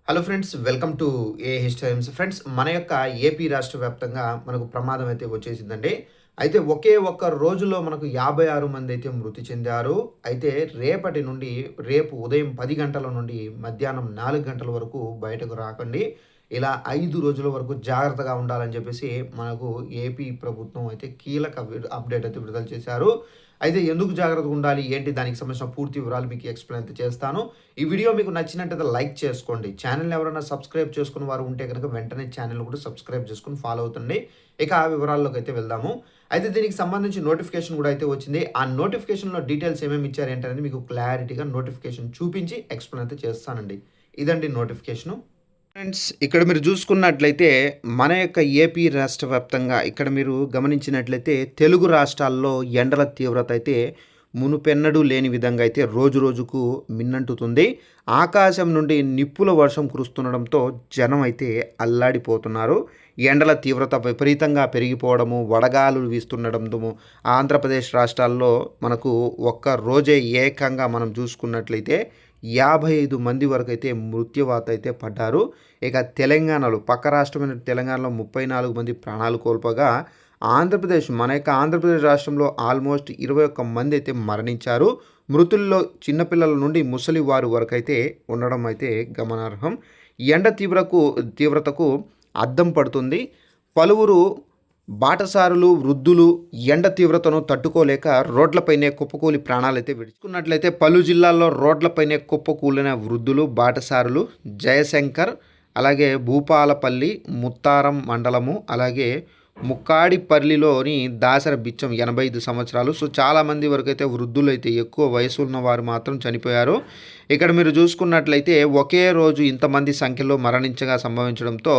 Hello friends, welcome to AH times. Friends, మన యొక్క AP రాష్ట్ర వ్యాప్తంగా మనకు ప్రమాదం అయితే వచ్చేసిందండి. అయితే ఒకే ఒక్క రోజులో మనకు 56 మంది అయితే మృతి చెందారు. అయితే రేపటి నుండి రేపు ఉదయం 10 గంటల నుండి మధ్యాహ్నం 4 గంటల వరకు బయటకు రాకండి. ఇలా 5 రోజుల వరకు జాగ్రత్తగా ఉండాలని చెప్పేసి మనకు ఏపీ ప్రభుత్వం అయితే కీలక అప్డేట్ అయితే విడుదల చేశారు. అయితే ఎందుకు జాగ్రత్తగా ఉండాలి, ఏంటి దానికి సంబంధించిన పూర్తి వివరాలు మీకు ఎక్స్‌ప్లెయిన్ అయితే చేస్తాను. ఈ వీడియో మీకు నచ్చినట్టయితే లైక్ చేసుకోండి. ఛానెల్‌ని ఎవరైనా సబ్స్క్రైబ్ చేసుకున్న వారు ఉంటే గనుక వెంటనే ఛానెల్‌ని కూడా సబ్స్క్రైబ్ చేసుకొని ఫాలో అవుతండి. ఇక ఆ వివరాల్లోకి అయితే వెళ్దాము. అయితే దీనికి సంబంధించి నోటిఫికేషన్ కూడా అయితే వచ్చింది. ఆ నోటిఫికేషన్‌లో డీటెయిల్స్ ఏమేమి ఇచ్చారు ఏంటనేది మీకు క్లారిటీగా నోటిఫికేషన్ చూపించి ఎక్స్‌ప్లెయిన్ అయితే చేస్తానండి. ఇదండి నోటిఫికేషను. ఫ్రెండ్స్, ఇక్కడ మీరు చూసుకున్నట్లయితే మన యొక్క ఏపీ రాష్ట్ర వ్యాప్తంగా ఇక్కడ మీరు గమనించినట్లయితే తెలుగు రాష్ట్రాల్లో ఎండల తీవ్రత అయితే మునుపెన్నడూ లేని విధంగా అయితే రోజు రోజుకు మిన్నంటుతుంది. ఆకాశం నుండి నిప్పుల వర్షం కురుస్తుండడంతో జనం అయితే అల్లాడిపోతున్నారు. ఎండల తీవ్రత విపరీతంగా పెరిగిపోవడము, వడగాలులు వీస్తుండడంతో ఆంధ్రప్రదేశ్ రాష్ట్రాల్లో మనకు ఒక్క రోజే ఏకంగా మనం చూసుకున్నట్లయితే 55 మంది వరకు అయితే మృత్యువాత అయితే పడ్డారు. ఇక తెలంగాణలో పక్క రాష్ట్రమైన తెలంగాణలో 34 మంది ప్రాణాలు కోల్పోగా మన యొక్క ఆంధ్రప్రదేశ్ రాష్ట్రంలో ఆల్మోస్ట్ 21 మంది అయితే మరణించారు. మృతుల్లో చిన్నపిల్లల నుండి ముసలి వారి వరకు అయితే ఉండడం అయితే గమనార్హం. ఎండ తీవ్రతకు అద్దం పడుతుంది. పలువురు బాటసారులు, వృద్ధులు ఎండ తీవ్రతను తట్టుకోలేక రోడ్లపైనే కుప్పకూలి ప్రాణాలైతే విడుచుకున్నట్లయితే పలు జిల్లాల్లో రోడ్లపైనే కుప్పకూలిన వృద్ధులు, బాటసారులు జయశంకర్, అలాగే భూపాలపల్లి, ముత్తారం మండలము, అలాగే ముక్కాడిపల్లిలోని దాసర బిచ్చం 85 సంవత్సరాలు. సో చాలామంది వరకు అయితే వృద్ధులు అయితే ఎక్కువ వయసు ఉన్న వారు మాత్రం చనిపోయారు. ఇక్కడ మీరు చూసుకున్నట్లయితే ఒకే రోజు ఇంతమంది సంఖ్యలో మరణించగా సంభవించడంతో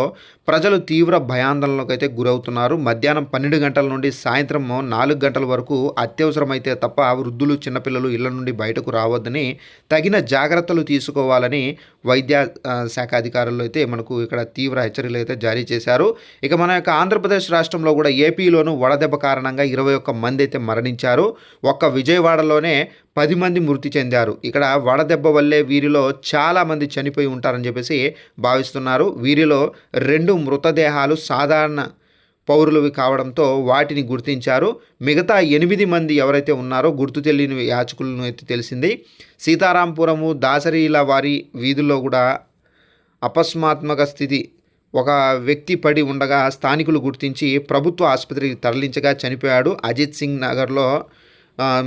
ప్రజలు తీవ్ర భయాందోళనకు అయితే గురవుతున్నారు. మధ్యాహ్నం 12 గంటల నుండి సాయంత్రం 4 గంటల వరకు అత్యవసరమైతే తప్ప వృద్ధులు, చిన్నపిల్లలు ఇళ్ల నుండి బయటకు రావద్దని తగిన జాగ్రత్తలు తీసుకోవాలని వైద్య శాఖ అధికారులు అయితే మనకు ఇక్కడ తీవ్ర హెచ్చరికలు అయితే జారీ చేశారు. ఇక మన యొక్క ఆంధ్రప్రదేశ్ రాష్ట్రంలో కూడా ఏపీలోను వడదెబ్బ కారణంగా 21 మంది అయితే మరణించారు. ఒక్క విజయవాడలోనే 10 మంది మృతి చెందారు. ఇక్కడ వడదెబ్బ వల్లే వీరిలో చాలామంది చనిపోయి ఉంటారని చెప్పేసి భావిస్తున్నారు. వీరిలో 2 మృతదేహాలు సాధారణ పౌరులవి కావడంతో వాటిని గుర్తించారు. మిగతా 8 మంది ఎవరైతే ఉన్నారో గుర్తు తెలియని యాచకులను అయితే తెలిసింది. సీతారాంపురము, దాసరీల వారి వీధుల్లో కూడా అపస్మాత్మక స్థితి ఒక వ్యక్తి పడి ఉండగా స్థానికులు గుర్తించి ప్రభుత్వ ఆసుపత్రికి తరలించగా చనిపోయాడు. అజిత్ సింగ్ నగర్లో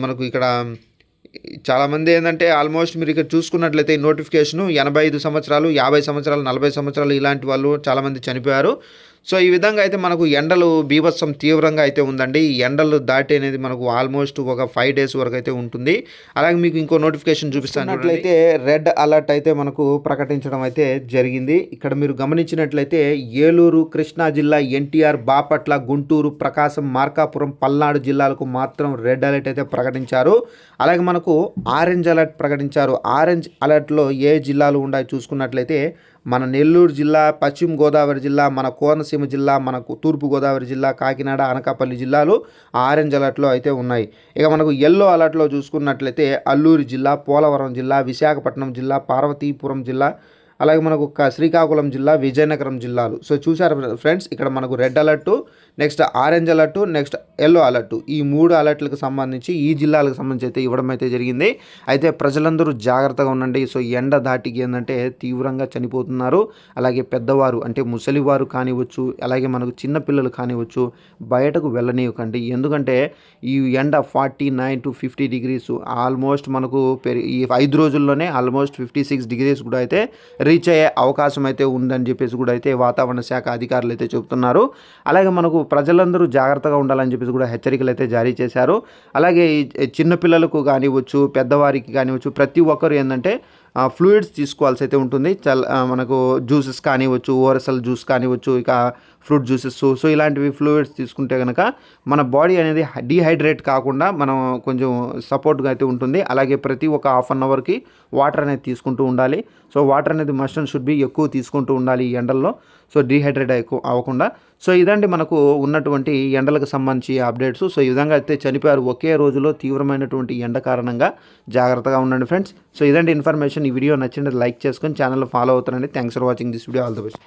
మనకు ఇక్కడ చాలామంది ఏంటంటే ఆల్మోస్ట్ మీరు ఇక్కడ చూసుకున్నట్లయితే నోటిఫికేషను 85 సంవత్సరాలు, 50 సంవత్సరాలు, 40 సంవత్సరాలు ఇలాంటి వాళ్ళు చాలామంది చనిపోయారు. సో ఈ విధంగా అయితే మనకు ఎండలు బీభత్సం తీవ్రంగా అయితే ఉందండి. ఈ ఎండలు దాటి అనేది మనకు ఆల్మోస్ట్ ఒక 5 డేస్ వరకు అయితే ఉంటుంది. అలాగే మీకు ఇంకో నోటిఫికేషన్ చూపిస్తున్నట్లయితే రెడ్ అలర్ట్ అయితే మనకు ప్రకటించడం అయితే జరిగింది. ఇక్కడ మీరు గమనించినట్లయితే ఏలూరు, కృష్ణా జిల్లా, ఎన్టీఆర్, బాపట్ల, గుంటూరు, ప్రకాశం, మార్కాపురం, పల్నాడు జిల్లాలకు మాత్రం రెడ్ అలర్ట్ అయితే ప్రకటించారు. అలాగే మనకు ఆరెంజ్ అలర్ట్ ప్రకటించారు. ఆరెంజ్ అలర్ట్లో ఏ జిల్లాలు ఉన్నాయి చూసుకున్నట్లయితే మన నెల్లూరు జిల్లా, పశ్చిమ గోదావరి జిల్లా, మన కోనసీమ జిల్లా, మనకు తూర్పు గోదావరి జిల్లా, కాకినాడ, అనకాపల్లి జిల్లాలు ఆరెంజ్ అలర్ట్లో అయితే ఉన్నాయి. ఇక మనకు ఎల్లో అలర్ట్లో చూసుకున్నట్లయితే అల్లూరు జిల్లా, పోలవరం జిల్లా, విశాఖపట్నం జిల్లా, పార్వతీపురం జిల్లా, అలాగే మనకు శ్రీకాకుళం జిల్లా, విజయనగరం జిల్లాలు. సో చూసారు ఫ్రెండ్స్, ఇక్కడ మనకు red alert, next orange alert, next yellow alert, ఈ 3 అలర్ట్లకు సంబంధించి ఈ జిల్లాలకు సంబంధించి అయితే ఇవ్వడం అయితే జరిగింది. అయితే ప్రజలందరూ జాగ్రత్తగా ఉండండి. సో ఎండ దాటికి ఏంటంటే తీవ్రంగా చనిపోతున్నారు. అలాగే పెద్దవారు అంటే ముసలివారు కానివ్వచ్చు, అలాగే మనకు చిన్నపిల్లలు కానివ్వచ్చు, బయటకు వెళ్ళనివ్వకండి. ఎందుకంటే ఈ ఎండ 49 to 50 degrees ఆల్మోస్ట్ మనకు ఈ 5 రోజుల్లోనే ఆల్మోస్ట్ 56 degrees కూడా అయితే రీచ్ అయ్యే అవకాశం అయితే ఉందని చెప్పేసి కూడా అయితే వాతావరణ శాఖ అధికారులు అయితే చెబుతున్నారు. అలాగే మనకు ప్రజలందరూ జాగ్రత్తగా ఉండాలని చెప్పేసి కూడా హెచ్చరికలు అయితే జారీ చేశారు. అలాగే చిన్నపిల్లలకు కానివ్వచ్చు, పెద్దవారికి కానివ్వచ్చు, ప్రతి ఒక్కరు ఏంటంటే ఫ్లూయిడ్స్ తీసుకోవాల్సి అయితే ఉంటుంది. మనకు జ్యూసెస్ కానివ్వచ్చు, ఓఆర్ఎస్ఎల్ జ్యూస్ కానివ్వచ్చు, ఇక ఫ్రూట్ జ్యూసెస్, సో ఇలాంటివి ఫ్లూయిడ్స్ తీసుకుంటే కనుక మన బాడీ అనేది డీహైడ్రేట్ కాకుండా మనం కొంచెం సపోర్ట్గా అయితే ఉంటుంది. అలాగే ప్రతి ఒక హాఫ్ అన్ అవర్కి వాటర్ అనేది తీసుకుంటూ ఉండాలి. సో వాటర్ అనేది మస్ట్ అండ్ షుడ్ బి ఎక్కువ తీసుకుంటూ ఉండాలి ఈ ఎండల్లో, సో డీహైడ్రేట్ అవ్వకుండా. సో ఇదండి మనకు ఉన్నటువంటి ఎండలకు సంబంధించి అప్డేట్స్. సో ఈ విధంగా అయితే చనిపోయారు ఒకే రోజులో తీవ్రమైనటువంటి ఎండ కారణంగా. జాగ్రత్తగా ఉండండి ఫ్రెండ్స్. సో ఇదండి ఇన్ఫర్మేషన్. ఇన్ఫర్మేషన్ ఈ వీడియో నచ్చింటే లైక్ చేసుకొని ఛానల్ ఫాలో అవుతారండి. Thanks for watching this video. All the best.